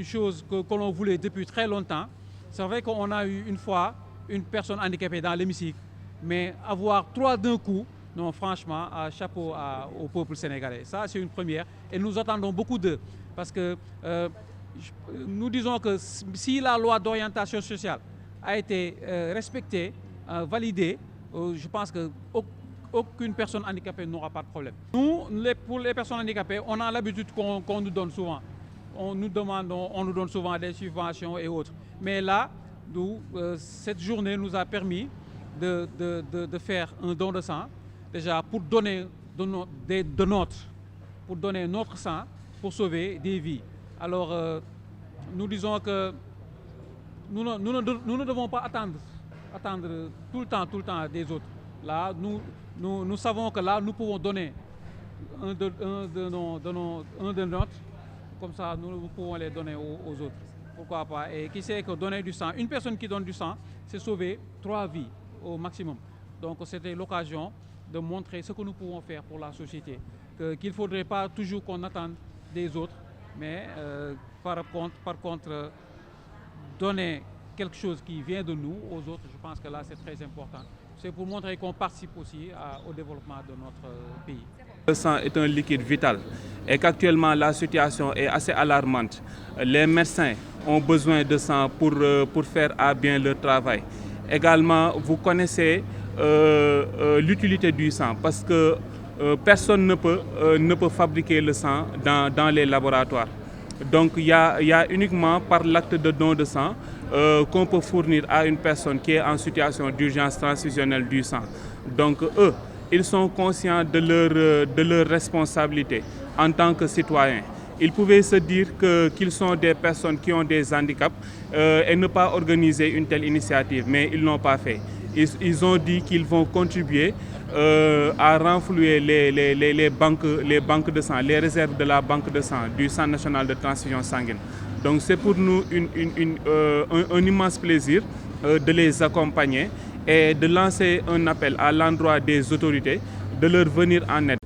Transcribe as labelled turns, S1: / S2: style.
S1: chose que l'on voulait depuis très longtemps. C'est vrai qu'on a eu une fois une personne handicapée dans l'hémicycle, mais avoir 3 d'un coup, non, franchement, chapeau au peuple sénégalais. Ça, c'est une première. Et nous attendons beaucoup d'eux. Parce que nous disons que si la loi d'orientation sociale a été respectée, validée, je pense qu'aucune personne handicapée n'aura pas de problème. Nous, pour les personnes handicapées, on a l'habitude qu'on nous donne souvent. On nous donne souvent des subventions et autres. Mais là, cette journée nous a permis de faire un don de sang, déjà pour donner notre sang pour sauver des vies. Alors, nous disons que nous ne devons pas attendre tout le temps des autres. Là, nous savons que là, nous pouvons donner un de nôtres, comme ça nous pouvons les donner aux autres. Pourquoi pas? Et qui sait que donner du sang, une personne qui donne du sang, c'est sauver 3 vies au maximum. Donc c'était l'occasion de montrer ce que nous pouvons faire pour la société. Qu'il ne faudrait pas toujours qu'on attende des autres, mais par contre, donner quelque chose qui vient de nous aux autres, je pense que là c'est très important. C'est pour montrer qu'on participe aussi au développement de notre pays.
S2: Le sang est un liquide vital et qu'actuellement la situation est assez alarmante. Les médecins ont besoin de sang pour faire à bien leur travail. Également, vous connaissez l'utilité du sang parce que personne ne peut fabriquer le sang dans les laboratoires. Donc il y a uniquement par l'acte de don de sang qu'on peut fournir à une personne qui est en situation d'urgence transfusionnelle du sang. Donc eux, ils sont conscients de leur responsabilité en tant que citoyens. Ils pouvaient se dire qu'ils sont des personnes qui ont des handicaps et ne pas organiser une telle initiative, mais ils ne l'ont pas fait. Ils ont dit qu'ils vont contribuer à renflouer les banques de sang, les réserves de la banque de sang, du Centre national de transfusion sanguine. Donc c'est pour nous un immense plaisir de les accompagner et de lancer un appel à l'endroit des autorités de leur venir en aide.